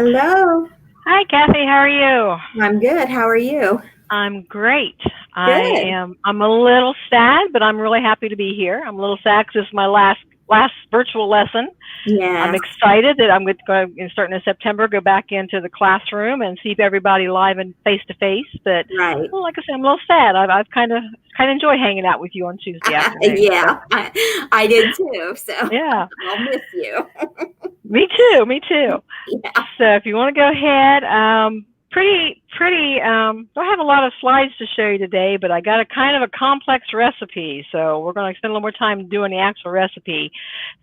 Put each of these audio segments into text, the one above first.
Hello. Hi, Kathy. How are you? I'm good. How are you? I'm great. Good. I'm a little sad, but I'm really happy to be here. I'm a little sad because this is my last virtual lesson. I'm Yes. excited that I'm going to start in September, go back into the classroom and see everybody live and face to face. But Right. well, like I said, I'm a little sad. I've kind of enjoyed hanging out with you on Tuesday afternoon. So Yeah, I did too. So yeah, I'll miss you. me too. Me too. Yeah. So if you want to go ahead, don't have a lot of slides to show you today, but I got a kind of a complex recipe. So we're going to spend a little more time doing the actual recipe.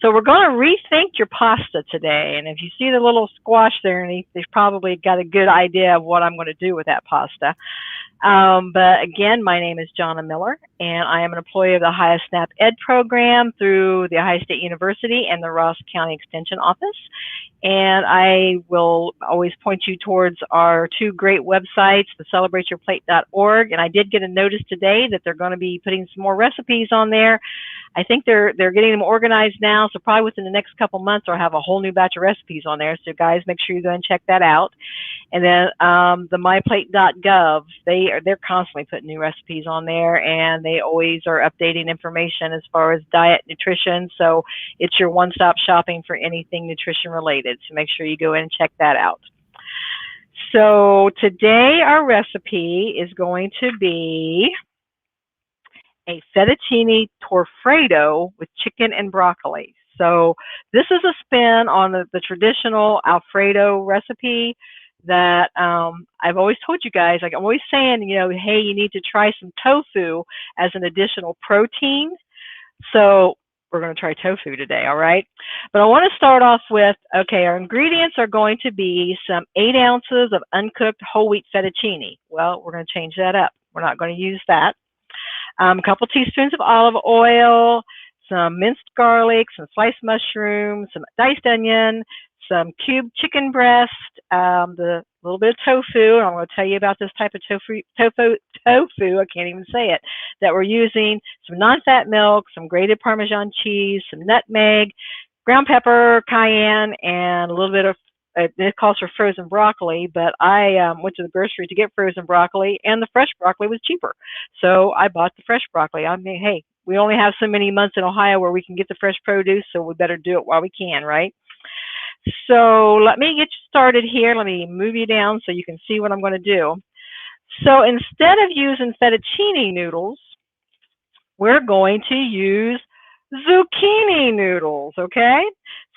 So we're going to rethink your pasta today. And if you see the little squash there, and they've probably got a good idea of what I'm going to do with that pasta. But again, my name is Johnna Miller, and I am an employee of the Ohio SNAP Ed program through the Ohio State University and the Ross County Extension Office. And I will always point you towards our two great websites, the celebrateyourplate.org. And I did get a notice today that they're going to be putting some more recipes on there. I think they're getting them organized now, so probably within the next couple months I'll have a whole new batch of recipes on there. So guys, make sure you go and check that out. And then the myplate.gov, they're constantly putting new recipes on there, and they always are updating information as far as diet, nutrition. So it's your one-stop shopping for anything nutrition related. So make sure you go in and check that out. So today our recipe is going to be a fettuccine torfredo with chicken and broccoli. So this is a spin on the traditional Alfredo recipe that I've always told you guys. Like I'm always saying, hey, you need to try some tofu as an additional protein. So we're going to try tofu today, all right? But I want to start off with, okay, our ingredients are going to be some 8 ounces of uncooked whole wheat fettuccine. Well, we're going to change that up. We're not going to use that. A couple teaspoons of olive oil, some minced garlic, some sliced mushrooms, some diced onion, some cubed chicken breast, the little bit of tofu. And I'm going to tell you about this type of tofu, I can't even say it, that we're using, some non-fat milk, some grated Parmesan cheese, some nutmeg, ground pepper, cayenne, and a little bit of it calls for frozen broccoli, but I went to the grocery to get frozen broccoli, and the fresh broccoli was cheaper. So I bought the fresh broccoli. I mean, hey, we only have so many months in Ohio where we can get the fresh produce, so we better do it while we can, right? So let me get you started here. Let me move you down so you can see what I'm going to do. So instead of using fettuccine noodles, we're going to use zucchini noodles, okay?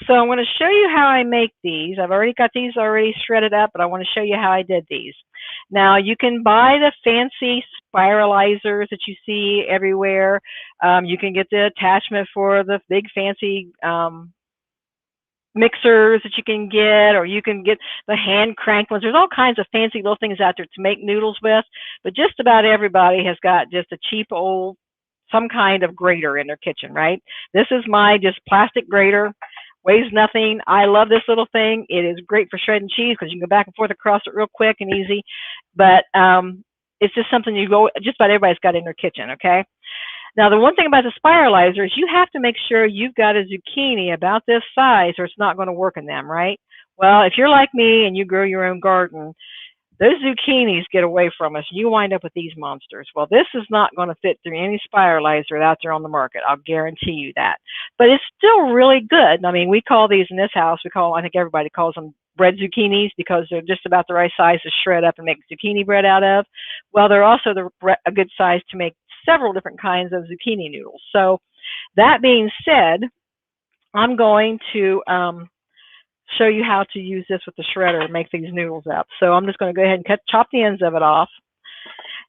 So I'm going to show you how I make these. I've already got these already shredded up, but I want to show you how I did these. Now, you can buy the fancy spiralizers that you see everywhere. You can get the attachment for the big fancy mixers that you can get, or you can get the hand cranked ones. There's all kinds of fancy little things out there to make noodles with, but just about everybody has got just a cheap old some kind of grater in their kitchen, right? This is my just plastic grater, weighs nothing. I love this little thing. It is great for shredding cheese because you can go back and forth across it real quick and easy, but it's just something just about everybody's got in their kitchen, okay? Now, the one thing about the spiralizer is you have to make sure you've got a zucchini about this size or it's not going to work in them, right? Well, if you're like me and you grow your own garden, those zucchinis get away from us. You wind up with these monsters. Well, this is not going to fit through any spiralizer out there on the market. I'll guarantee you that. But it's still really good. I mean, we call these in this house, I think everybody calls them bread zucchinis because they're just about the right size to shred up and make zucchini bread out of. Well, they're also a good size to make several different kinds of zucchini noodles. So that being said, I'm going to show you how to use this with the shredder and make these noodles up. So I'm just going to go ahead and chop the ends of it off.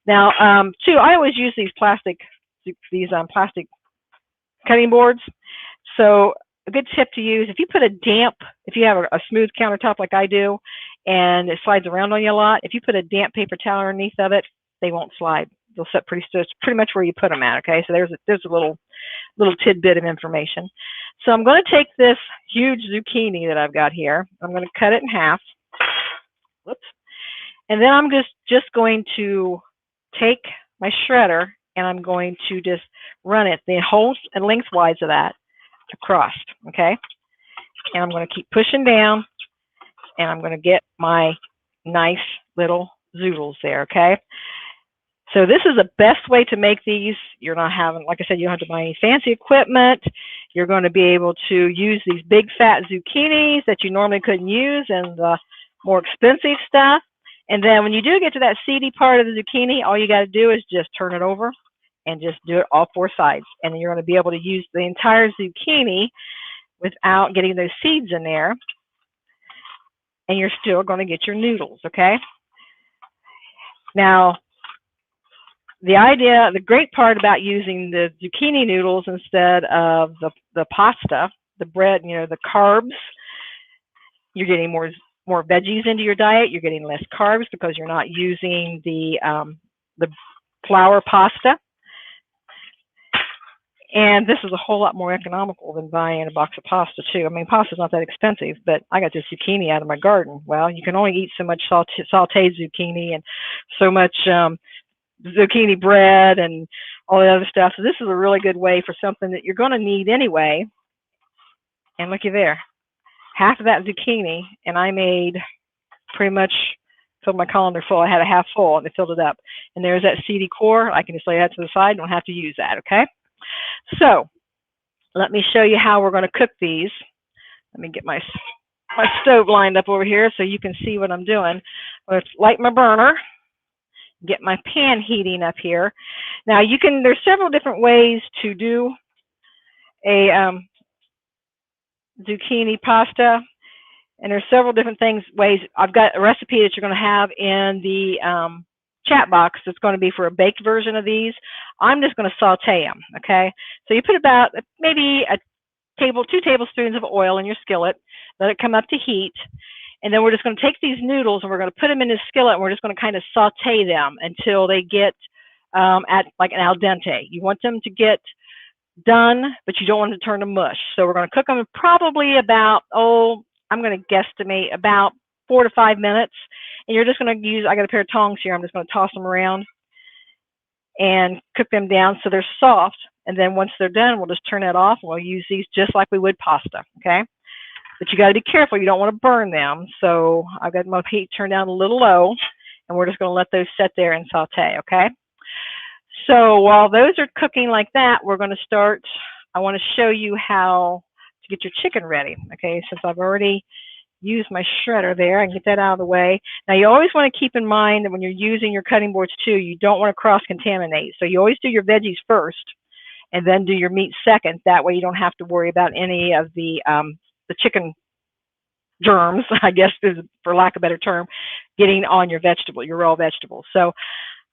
Now, I always use these plastic cutting boards. So a good tip to use, if you have a smooth countertop like I do, and it slides around on you a lot, if you put a damp paper towel underneath of it, they won't slide. They'll set pretty much where you put them at, okay? So there's a little tidbit of information. So I'm going to take this huge zucchini that I've got here. I'm going to cut it in half. Whoops. And then I'm just going to take my shredder and I'm going to just run it the whole and lengthwise of that across, okay? And I'm going to keep pushing down and I'm going to get my nice little zoodles there, okay? So this is the best way to make these. You're not having, like I said, you don't have to buy any fancy equipment. You're going to be able to use these big fat zucchinis that you normally couldn't use and the more expensive stuff. And then when you do get to that seedy part of the zucchini, all you got to do is just turn it over and just do it all four sides. And then you're going to be able to use the entire zucchini without getting those seeds in there. And you're still going to get your noodles, okay? Now, the great part about using the zucchini noodles instead of the pasta, the bread, the carbs, you're getting more veggies into your diet. You're getting less carbs because you're not using the flour pasta. And this is a whole lot more economical than buying a box of pasta too. I mean, pasta's not that expensive, but I got this zucchini out of my garden. Well, you can only eat so much sauteed zucchini and so much zucchini bread and all the other stuff. So this is a really good way for something that you're going to need anyway. And looky there, half of that zucchini, and I made pretty much filled my colander full. I had a half full and it filled it up. And there's that seedy core. I can just lay that to the side. Don't have to use that, okay? So let me show you how we're going to cook these. Let me get my stove lined up over here so you can see what I'm doing. Let's light my burner. Get my pan heating up here. Now there's several different ways to do a zucchini pasta, and there's several different ways. I've got a recipe that you're going to have in the chat box that's going to be for a baked version of these. I'm just going to saute them, okay? So you put about maybe 2 tablespoons of oil in your skillet, let it come up to heat, and then we're just going to take these noodles and we're going to put them in the skillet and we're just going to kind of saute them until they get at like an al dente. You want them to get done, but you don't want them to turn to mush. So we're going to cook them probably about, I'm going to guesstimate about 4 to 5 minutes. And you're just going to use, I got a pair of tongs here, I'm just going to toss them around and cook them down so they're soft. And then once they're done, we'll just turn that off and we'll use these just like we would pasta, okay? But you got to be careful, you don't want to burn them. So I've got my heat turned down a little low and we're just going to let those sit there and saute, okay? So while those are cooking like that, we're going to start, I want to show you how to get your chicken ready, okay? Since I've already used my shredder there, I can get that out of the way. Now you always want to keep in mind that when you're using your cutting boards too, you don't want to cross-contaminate. So you always do your veggies first and then do your meat second. That way you don't have to worry about any of the chicken germs, I guess is for lack of a better term, getting on your raw vegetables. So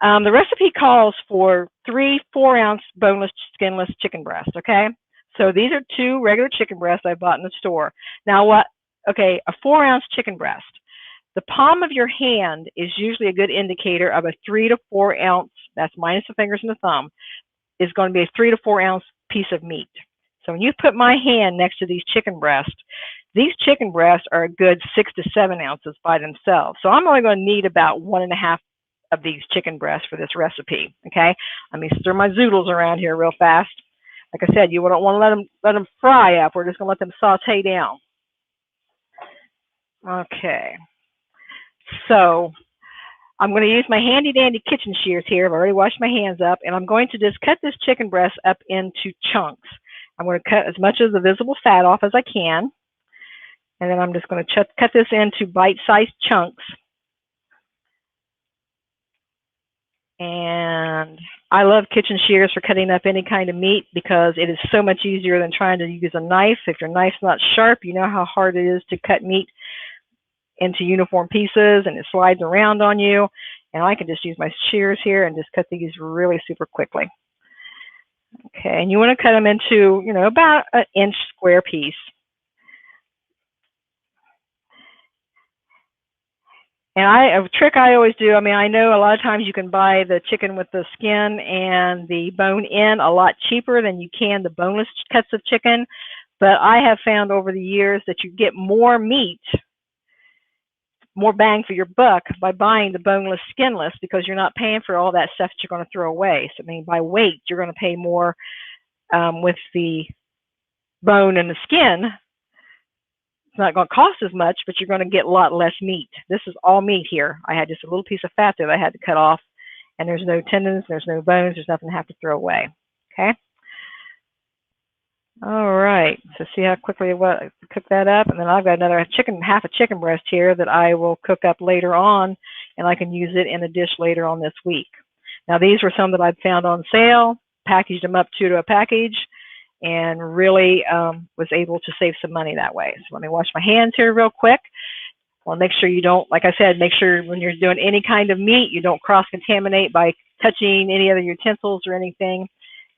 the recipe calls for 3 4-ounce boneless, skinless chicken breasts, okay? So these are 2 regular chicken breasts I bought in the store. Now a 4-ounce chicken breast. The palm of your hand is usually a good indicator of a 3 to 4 ounce, that's minus the fingers and the thumb, is going to be a 3 to 4 ounce piece of meat. So when you put my hand next to these chicken breasts are a good 6 to 7 ounces by themselves. So I'm only going to need about 1.5 of these chicken breasts for this recipe, okay? Let me stir my zoodles around here real fast. Like I said, you don't want to let them fry up. We're just going to let them saute down. Okay, so I'm going to use my handy dandy kitchen shears here. I've already washed my hands up, and I'm going to just cut this chicken breast up into chunks. I'm going to cut as much of the visible fat off as I can, and then I'm just going to cut this into bite-sized chunks. And I love kitchen shears for cutting up any kind of meat because it is so much easier than trying to use a knife. If your knife's not sharp, you know how hard it is to cut meat into uniform pieces and it slides around on you. And I can just use my shears here and just cut these really super quickly. Okay, and you want to cut them into, about an inch square piece. And a trick I always do, I know a lot of times you can buy the chicken with the skin and the bone in a lot cheaper than you can the boneless cuts of chicken. But I have found over the years that you get more meat, more bang for your buck by buying the boneless, skinless, because you're not paying for all that stuff that you're going to throw away. So, by weight, you're going to pay more with the bone and the skin It's not going to cost as much, but you're going to get a lot less meat. This is all meat here. I had just a little piece of fat that I had to cut off, and there's no tendons, there's no bones, there's nothing to have to throw away. Okay. All right. So see how quickly I cook that up, and then I've got another half a chicken breast here that I will cook up later on, and I can use it in a dish later on this week. Now these were some that I'd found on sale, packaged them up 2 to a package, and really was able to save some money that way. So let me wash my hands here real quick. Well, make sure you don't, like I said, make sure when you're doing any kind of meat, you don't cross-contaminate by touching any other utensils or anything.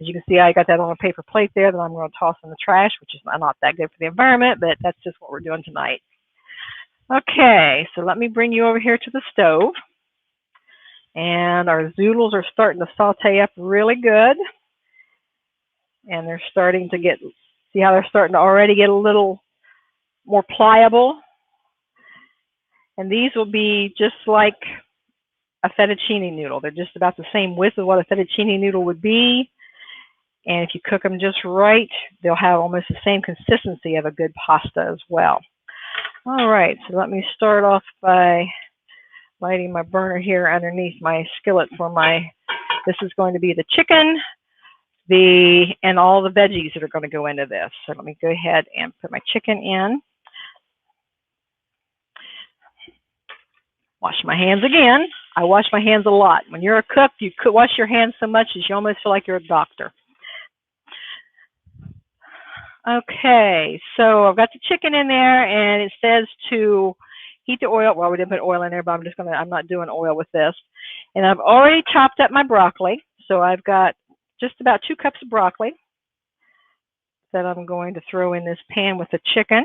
As you can see, I got that on a paper plate there that I'm going to toss in the trash, which is not that good for the environment, but that's just what we're doing tonight. Okay, so let me bring you over here to the stove. And our zoodles are starting to saute up really good. And they're starting to get, see how they're starting to already get a little more pliable. And these will be just like a fettuccine noodle. They're just about the same width of what a fettuccine noodle would be. And if you cook them just right, they'll have almost the same consistency of a good pasta as well. All right, so let me start off by lighting my burner here underneath my skillet for this is going to be the chicken, and all the veggies that are going to go into this. So let me go ahead and put my chicken in. Wash my hands again. I wash my hands a lot. When you're a cook, you could wash your hands so much that you almost feel like you're a doctor. Okay, so I've got the chicken in there, and it says to heat the oil. Well, we didn't put oil in there, but I'm not doing oil with this. And I've already chopped up my broccoli. So I've got just about 2 cups of broccoli that I'm going to throw in this pan with the chicken.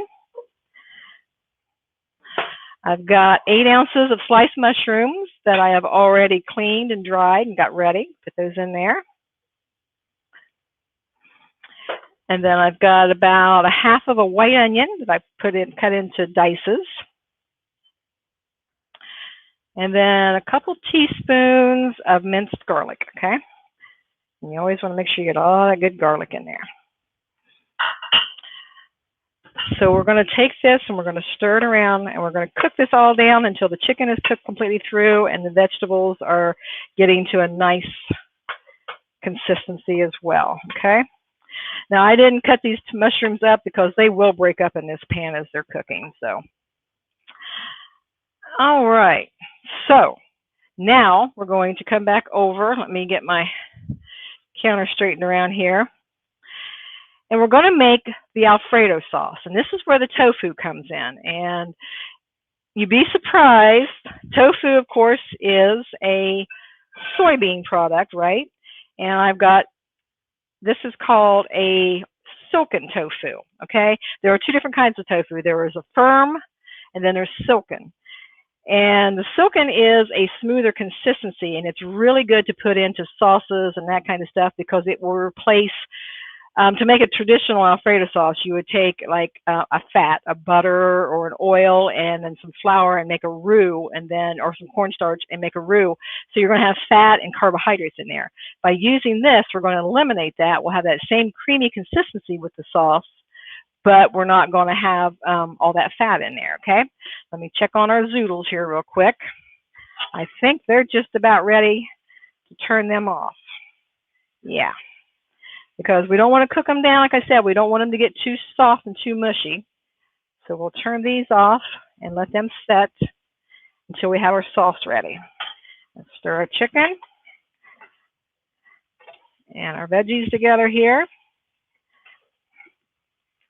I've got 8 ounces of sliced mushrooms that I have already cleaned and dried and got ready. Put those in there. And then I've got about a half of a white onion that I cut into dices. And then a couple teaspoons of minced garlic, okay? And you always want to make sure you get all that good garlic in there. So we're going to take this and we're going to stir it around, and we're going to cook this all down until the chicken is cooked completely through and the vegetables are getting to a nice consistency as well, okay? Now, I didn't cut these mushrooms up because they will break up in this pan as they're cooking. So, all right. So now we're going to come back over. Let me get my counter straightened around here. And we're going to make the Alfredo sauce. And this is where the tofu comes in. And you'd be surprised. Tofu, of course, is a soybean product, right? And I've got, this is called a silken tofu, okay? There are 2 different kinds of tofu. There is a firm, and then there's silken. And the silken is a smoother consistency, and it's really good to put into sauces and that kind of stuff because it will replace, to make a traditional Alfredo sauce, you would take like a fat, a butter or an oil, and then some flour and make a roux, and then, or some cornstarch and make a roux. So you're going to have fat and carbohydrates in there. By using this, we're going to eliminate that. We'll have that same creamy consistency with the sauce, but we're not going to have all that fat in there, okay? Let me check on our zoodles here real quick. I think they're just about ready to turn them off. Yeah. Because we don't want to cook them down. Like I said, we don't want them to get too soft and too mushy. So we'll turn these off and let them set until we have our sauce ready. Let's stir our chicken and our veggies together here.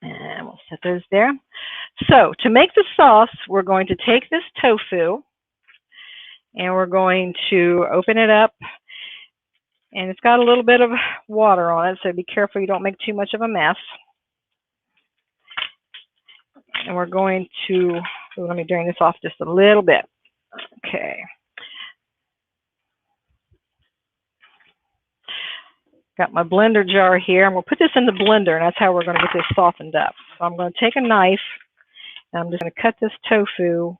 And we'll set those there. So to make the sauce, we're going to take this tofu and we're going to open it up. And it's got a little bit of water on it, so be careful you don't make too much of a mess. And we're going to, let me drain this off just a little bit. Okay. Got my blender jar here, and we'll put this in the blender, and that's how we're going to get this softened up. So I'm going to take a knife, and I'm just going to cut this tofu. You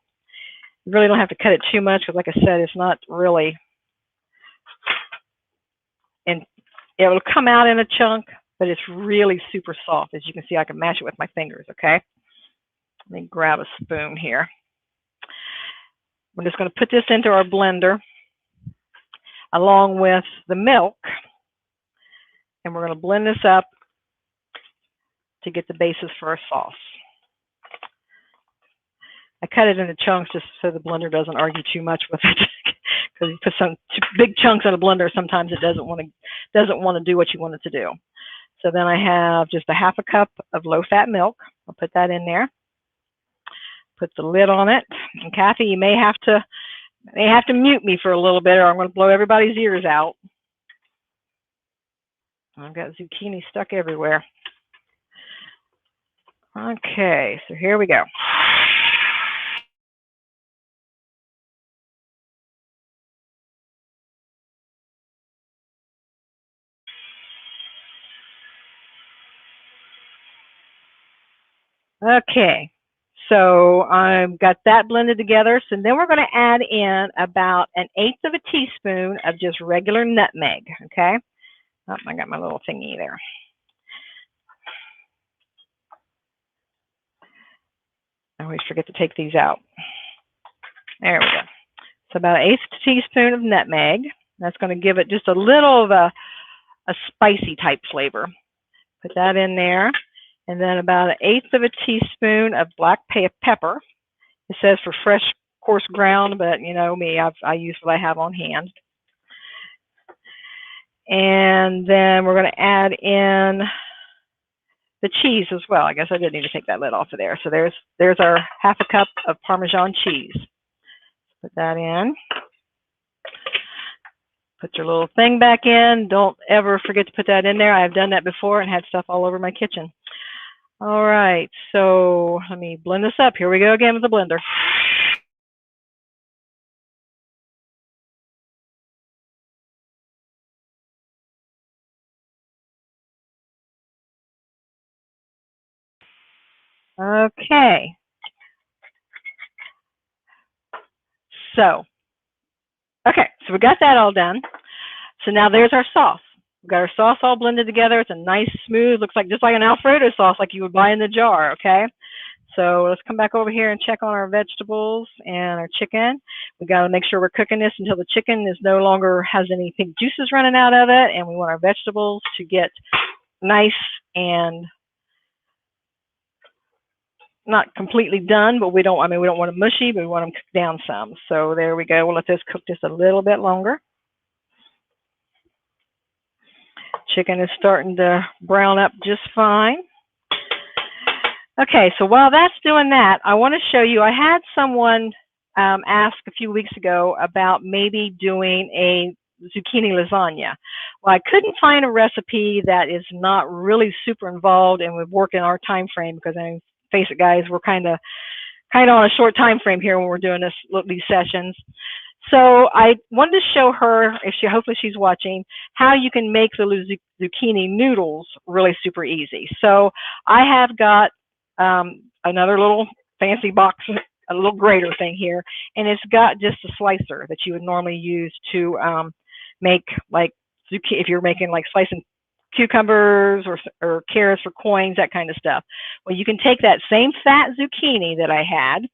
really don't have to cut it too much, because like I said, it's not really, and it will come out in a chunk, but it's really super soft. As you can see, I can mash it with my fingers, okay? Let me grab a spoon here. We're just going to put this into our blender along with the milk, and we're going to blend this up to get the basis for our sauce. I cut it into chunks just so the blender doesn't argue too much with it. Because you put some big chunks in a blender, sometimes it doesn't want to do what you want it to do. So then I have just a half a cup of low-fat milk. I'll put that in there. Put the lid on it. And Kathy, you may have to mute me for a little bit, or I'm going to blow everybody's ears out. I've got zucchini stuck everywhere. Okay, so here we go. Okay, so I've got that blended together. So then we're going to add in about 1/8 of a teaspoon of just regular nutmeg, okay? Oh, I got my little thingy there. I always forget to take these out. There we go. So about 1/8 teaspoon of nutmeg. That's going to give it just a little of a spicy type flavor. Put that in there. And then about 1/8 of a teaspoon of black pepper. It says for fresh, coarse ground, but you know me, I use what I have on hand. And then we're going to add in the cheese as well. I guess I did need to take that lid off of there. So there's our half a cup of Parmesan cheese. Put that in. Put your little thing back in. Don't ever forget to put that in there. I've done that before and had stuff all over my kitchen. All right, so let me blend this up. Here we go again with the blender. Okay. So we got that all done. So now there's our sauce. We've got our sauce all blended together. It's a nice, smooth, looks like just like an Alfredo sauce like you would buy in the jar, okay? So let's come back over here and check on our vegetables and our chicken. We got to make sure we're cooking this until the chicken is no longer has any pink juices running out of it, and we want our vegetables to get nice and not completely done, but we don't want them mushy, but we want them cooked down some. So there we go. We'll let this cook just a little bit longer. Chicken is starting to brown up just fine. Okay, so while that's doing that, I want to show you, I had someone ask a few weeks ago about maybe doing a zucchini lasagna. Well, I couldn't find a recipe that is not really super involved and would work in our time frame, because I mean, face it, guys, we're kind of on a short time frame here when we're doing these sessions. So I wanted to show her, hopefully she's watching, how you can make the zucchini noodles really super easy. So I have got another little fancy box, a little grater thing here, and it's got just a slicer that you would normally use to make like zucchini, if you're making like slicing cucumbers or carrots for coins, that kind of stuff. Well, you can take that same fat zucchini that I had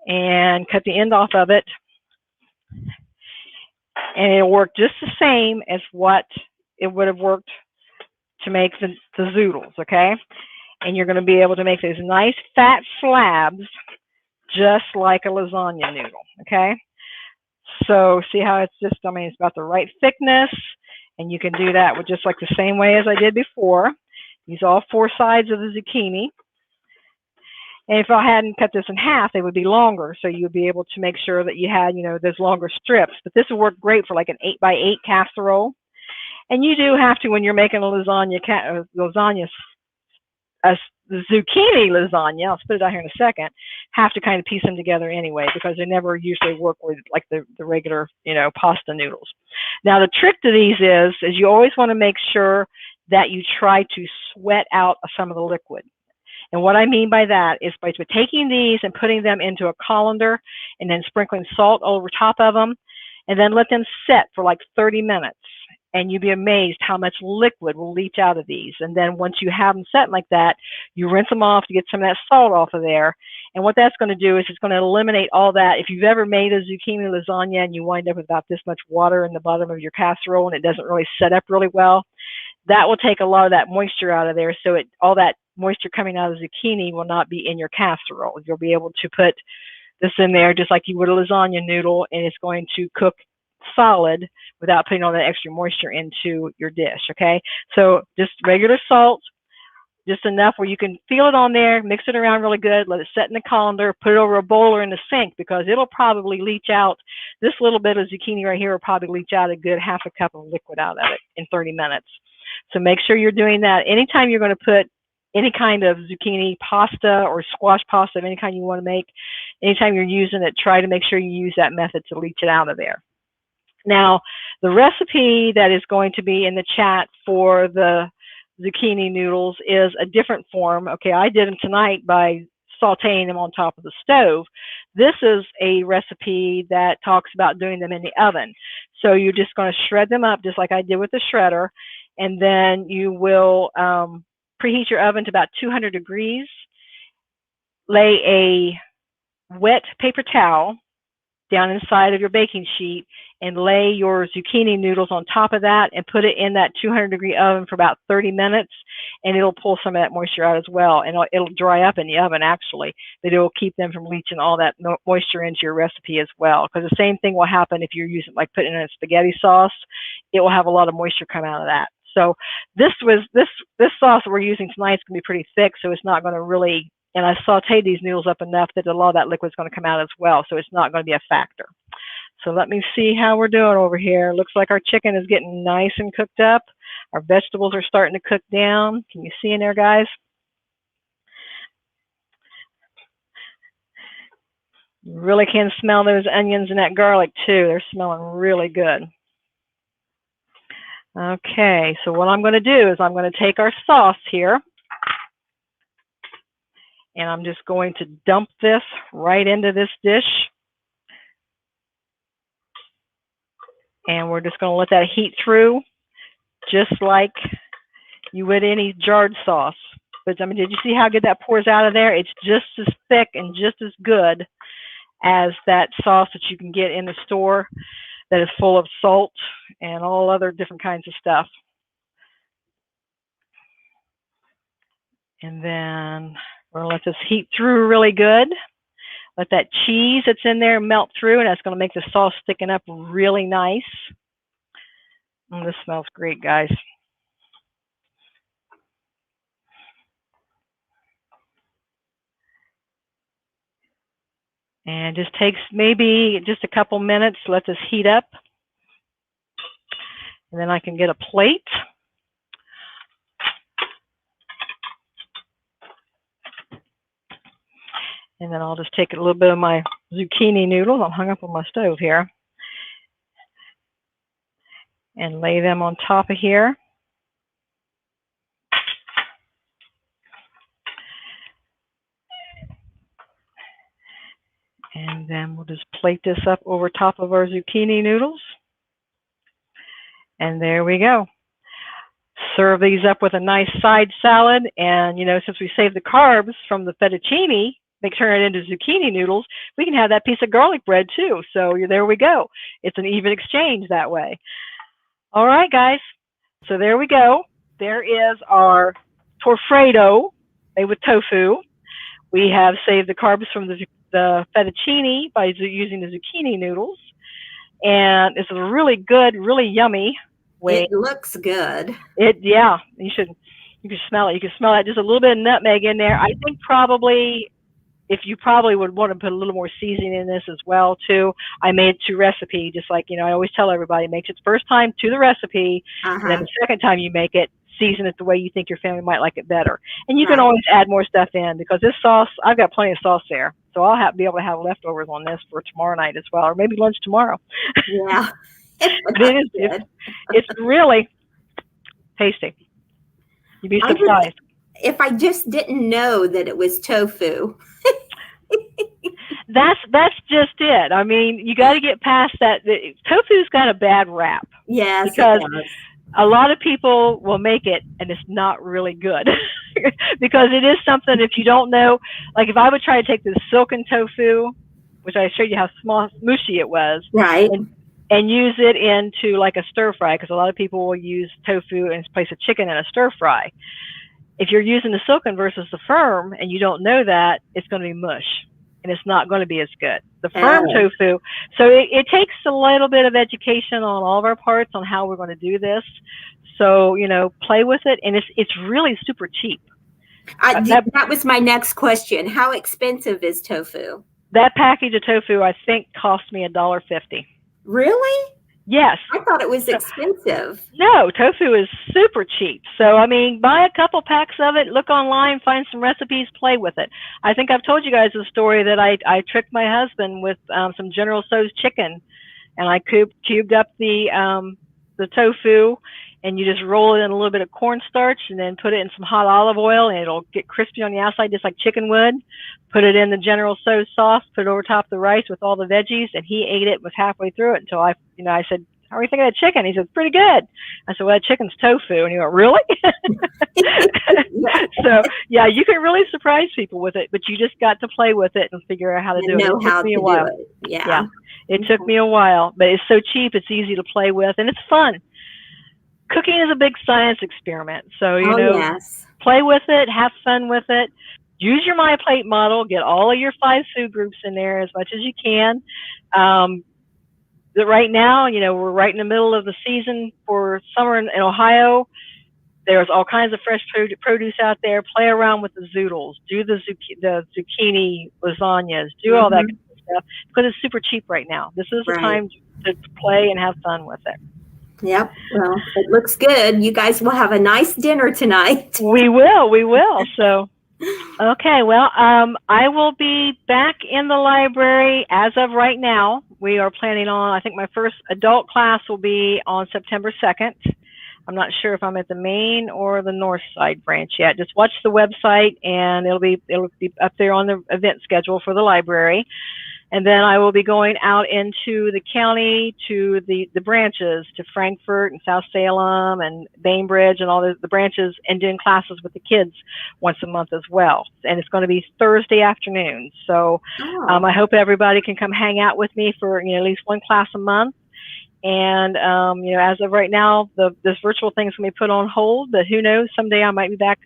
and cut the end off of it, and it'll work just the same as what it would have worked to make the zoodles, okay? And you're going to be able to make these nice fat slabs just like a lasagna noodle, okay? So see how it's just, I mean, it's about the right thickness, and you can do that with just like the same way as I did before. Use all 4 sides of the zucchini. And if I hadn't cut this in half, they would be longer, so you would be able to make sure that you had, you know, those longer strips. But this would work great for like an 8x8 casserole. And you do have to, when you're making a zucchini lasagna, I'll spit it out here in a second, have to kind of piece them together anyway, because they never usually work with like the regular, you know, pasta noodles. Now the trick to these is you always want to make sure that you try to sweat out some of the liquid. And what I mean by that is by taking these and putting them into a colander and then sprinkling salt over top of them, and then let them set for like 30 minutes. and you'd be amazed how much liquid will leach out of these. And then once you have them set like that, you rinse them off to get some of that salt off of there. And what that's going to do is it's going to eliminate all that. If you've ever made a zucchini lasagna and you wind up with about this much water in the bottom of your casserole and it doesn't really set up really well, that will take a lot of that moisture out of there. So all that moisture coming out of the zucchini will not be in your casserole. You'll be able to put this in there just like you would a lasagna noodle, and it's going to cook solid without putting all that extra moisture into your dish. Okay, so just regular salt, just enough where you can feel it on there, mix it around really good, let it set in the colander, put it over a bowl or in the sink, because it'll probably leach out, this little bit of zucchini right here will probably leach out a good half a cup of liquid out of it in 30 minutes. So make sure you're doing that. Anytime you're going to put any kind of zucchini pasta or squash pasta of any kind you want to make, anytime you're using it, try to make sure you use that method to leach it out of there. Now, the recipe that is going to be in the chat for the zucchini noodles is a different form. Okay, I did them tonight by sauteing them on top of the stove. This is a recipe that talks about doing them in the oven. So you're just going to shred them up just like I did with the shredder, and then you will preheat your oven to about 200 degrees. Lay a wet paper towel down inside of your baking sheet and lay your zucchini noodles on top of that and put it in that 200-degree oven for about 30 minutes, and it'll pull some of that moisture out as well. And it'll dry up in the oven, actually, but it will keep them from leaching all that moisture into your recipe as well. Because the same thing will happen if you're using, like putting in a spaghetti sauce. It will have a lot of moisture come out of that. So this sauce that we're using tonight is going to be pretty thick, so it's not going to really, and I sauteed these noodles up enough that a lot of that liquid is going to come out as well, so it's not going to be a factor. So let me see how we're doing over here. Looks like our chicken is getting nice and cooked up. Our vegetables are starting to cook down. Can you see in there, guys? You really can smell those onions and that garlic too. They're smelling really good. Okay, so what I'm going to do is I'm going to take our sauce here, and I'm just going to dump this right into this dish. And we're just going to let that heat through just like you would any jarred sauce. But I mean, did you see how good that pours out of there? It's just as thick and just as good as that sauce that you can get in the store that is full of salt and all other different kinds of stuff. And then we're going to let this heat through really good. Let that cheese that's in there melt through, and that's going to make the sauce sticking up really nice. Oh, this smells great, guys. And just takes maybe just a couple minutes. Let this heat up. And then I can get a plate. And then I'll just take a little bit of my zucchini noodles. I'm hung up on my stove here. And lay them on top of here. And then we'll just plate this up over top of our zucchini noodles. And there we go. Serve these up with a nice side salad. And, you know, since we saved the carbs from the fettuccine, they turn it into zucchini noodles, we can have that piece of garlic bread too. So there we go. It's an even exchange that way. All right, guys. So there we go. There is our Torfredo made with tofu. We have saved the carbs from the fettuccine by using the zucchini noodles. And it's a really good, really yummy way. It looks good. Yeah, you can smell it. You can smell that. Just a little bit of nutmeg in there. I think probably, if you probably would want to put a little more seasoning in this as well too. I made it to recipe, just like, you know, I always tell everybody, make it the first time to the recipe, and then the second time you make it, season it the way you think your family might like it better. And you can always add more stuff in, because this sauce, I've got plenty of sauce there. So I'll be able to have leftovers on this for tomorrow night as well, or maybe lunch tomorrow. Yeah. But it's really tasty. You'd be surprised. If I just didn't know that it was tofu. That's just it. I mean, you got to get past that. Tofu's got a bad rap Yes, it because does. a lot of people will make it and it's not really good because it is something, if you don't know, like if I would try to take the silken tofu, which I showed you how small, smooshy it was, Right. and use it into like a stir fry, because a lot of people will use tofu in place of chicken in a stir fry. If you're using the silken versus the firm and you don't know that, it's going to be mush and it's not going to be as good. The firm tofu, so it takes a little bit of education on all of our parts on how we're going to do this. So, play with it, and it's really super cheap. That was my next question. How expensive is tofu? That package of tofu, I think, cost me $1.50. Really? Yes. I thought it was expensive. No, tofu is super cheap. So, I mean, buy a couple packs of it, look online, find some recipes, play with it. I think I've told you guys the story that I tricked my husband with some General Tso's chicken, and I cubed up the tofu, and you just roll it in a little bit of cornstarch and then put it in some hot olive oil, and it'll get crispy on the outside just like chicken would. Put it in the General Tso's sauce, put it over top of the rice with all the veggies, and he ate it, was halfway through it until I said, how are you thinking of that chicken? He said, pretty good. I said, well, that chicken's tofu. And he went, really? So, yeah, you can really surprise people with it, but you just got to play with it and figure out how to do it. It took me a while. Yeah. It took me a while, but it's so cheap, it's easy to play with, and it's fun. Cooking is a big science experiment. So, yes. Play with it, have fun with it. Use your My Plate model. Get all of your 5 food groups in there as much as you can. Right now, we're right in the middle of the season for summer in Ohio. There's all kinds of fresh produce out there. Play around with the zoodles. Do the zucchini lasagnas. Do all that kind of stuff because it's super cheap right now. This is the time to play and have fun with it. Yep. Well, it looks good. You guys will have a nice dinner tonight. We will. So. Okay, well, I will be back in the library as of right now. We are planning on, I think my first adult class will be on September 2nd. I'm not sure if I'm at the main or the north side branch yet. Just watch the website and it'll be up there on the event schedule for the library. And then I will be going out into the county to the branches, to Frankfort and South Salem and Bainbridge and all the branches, and doing classes with the kids once a month as well. And it's going to be Thursday afternoons. So I hope everybody can come hang out with me for at least one class a month. And as of right now, this virtual thing is going to be put on hold, but who knows? Someday I might be back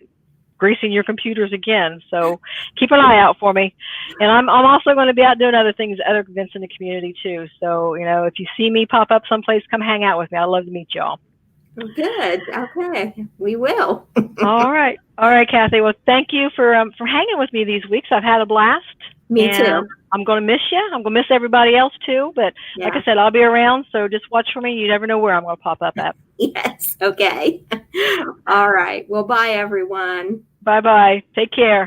greasing your computers again. So keep an eye out for me. And I'm also going to be out doing other things, other events in the community too. So, if you see me pop up someplace, come hang out with me. I'd love to meet y'all. Good. Okay. We will. All right, Kathy. Well, thank you for hanging with me these weeks. I've had a blast. Me too. I'm going to miss you. I'm going to miss everybody else too. But like I said, I'll be around. So just watch for me. You never know where I'm going to pop up at. Yes. Okay. All right. Well, bye, everyone. Bye-bye. Take care.